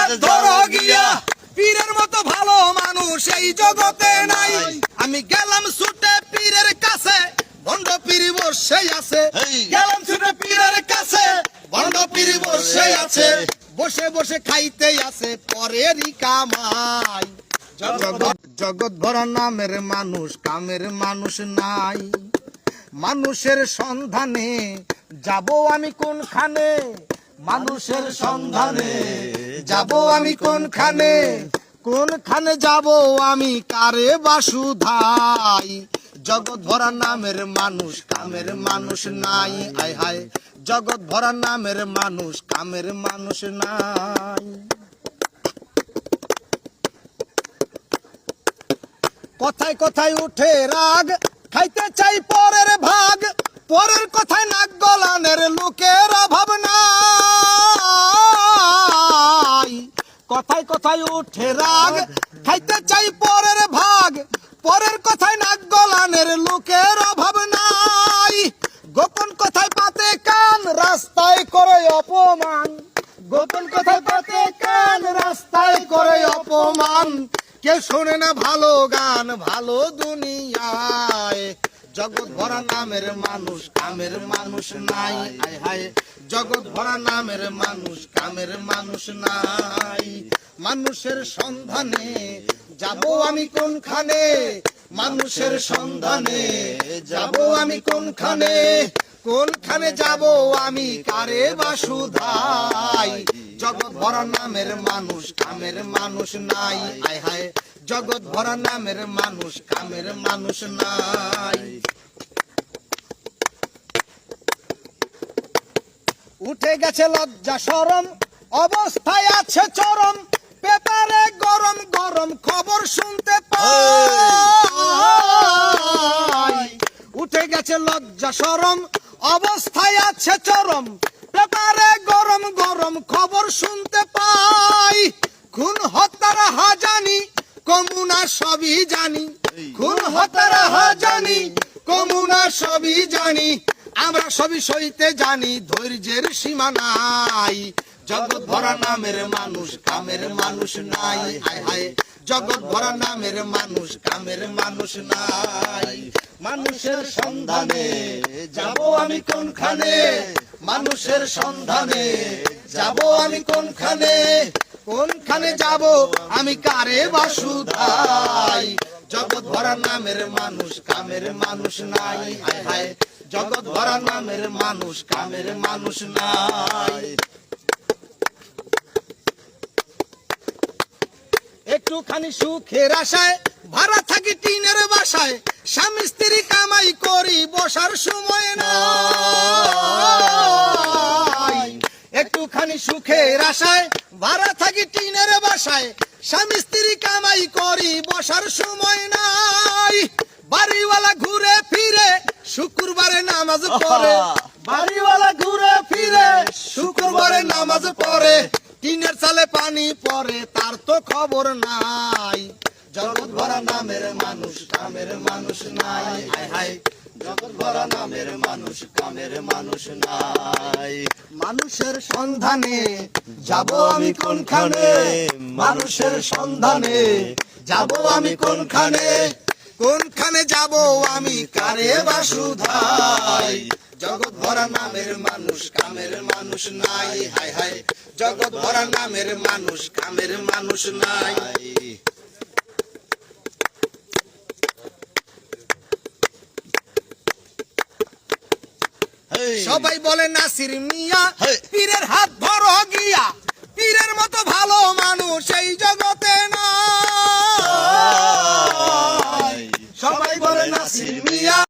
হাত ধরো গিয়া, পীরের মতো ভালো মানুষ এই জগতে নাই। আমি গেলাম ছুটে পীরের কাছে, ভণ্ড পীর বসে আছে। গেলাম ছুটে পীরের কাছে, ভণ্ড পীর বসে আছে। বসে বসে খাইতে আছে পরেরই কামাই। জগৎ ভরা নামের মানুষ, কামের মানুষ নাই। মানুষের সন্ধানে যাব আমি কোনখানে, মানুষের সন্ধানে যাব আমি কোনখানে, কোনখানে যাব আমি কারে বাসুধাই। জগৎ ভরা নামের মানুষ, কামের মানুষ নাই। আয় হায়, জগৎ ভরা নামের মানুষ, কামের মানুষ নাই। কথায় কথায় উঠে রাগ, খাইতে চাই পরের ভাগ। পরের কথায় নাক গলানের লোকের অভাব নাই। কথায় কথায় উঠে রাগ, খাইতে চাই পরের ভাগ। পরের কথায় নাক গলানের লোকের অভাব নাই। গোপন কথায় পাতে কান, রাস্তায় করে অপমান। গোপন কথায় পাতে কান, রাস্তায় করে অপমান। কেউ শোনে না ভালো গান, ভালো দুনিয়ায়। জগৎ ভরা নামের মানুষ, কামের মানুষ নাই। আয় হায়, জগৎ ভরা নামের মানুষ, কামের মানুষ নাই। মানুষের সন্ধানে যাব আমি কোনখানে, মানুষের সন্ধানে যাব আমি কোনখানে, কোনখানে যাব আমি কারে বাসুধাই। জগৎ ভরা নামের মানুষ, কামের মানুষ নাই। আয় হায়, জগৎ ভরা নামের মানুষ, কামের মানুষ নাই। উঠে গেছে লজ্জা শরম, অবস্থায় আছে চরম। পেপারে গরম গরম খবর শুনতে পাই। উঠে গেছে লজ্জা শরম, অবস্থায় আছে চরম। পেপারে গরম গরম খবর শুনতে পাই। খুন হত্যার হাজানি, কমুনা সবই জানি। খুন হত্যার হাজানি, কমুনা সবই জানি। আমরা সবই সইতে জানি, ধৈর্যের সীমা নাই। জগৎ ভরা নামের মানুষ, কামের মানুষ নাই। হায় হায়, জগৎ ভরা নামের মানুষ, কামের মানুষ নাই। মানুষের সন্ধানে যাব আমি কোনখানে, মানুষের সন্ধানে যাব আমি কোনখানে, কোনখানে যাব আমি কারে বাসুধাই। জগৎ ভরা নামের মানুষ, কামের মানুষ নাই। হায় হায়, জগৎ ভরা নামের মানুষ, কামের মানুষ নাই। একটুখানি সুখের আশায় ভাড়া থাকি টিনের বাসায়। স্বামী স্ত্রী কামাই করি, বসার সময় নাই। একটুখানি সুখের আশায় ভাড়া থাকি টিনের বাসায়। স্বামী স্ত্রী কামাই করি, বসার সময় নাই। বাড়িওয়ালা ঘুরে ফিরে শুক্রবারে নামাজ পড়ে, বাড়িওয়ালা ঘুরে ফিরে শুক্রবারে নামাজ পড়ে। টিনের চালে পানি পড়ে, তার তো খবর নাই। জগৎ ভরা নামের মানুষ, কামের মানুষ নাই। হায় হায়, জগৎ ভরা নামের মানুষ, কামের মানুষ নাই। মানুষের সন্ধানে যাব আমি কোনখানে, মানুষের সন্ধানে যাব আমি কোনখানে, কোনখানে যাব আমি কারে বাসুধাই। জগৎ ভরা নামের মানুষ, কামের মানুষ নাই। হায় হায়, জগৎ ভরা নামের মানুষ, কামের মানুষ নাই। সবাই বলে নাসির মিয়া, পীরের হাত ধরো গিয়া,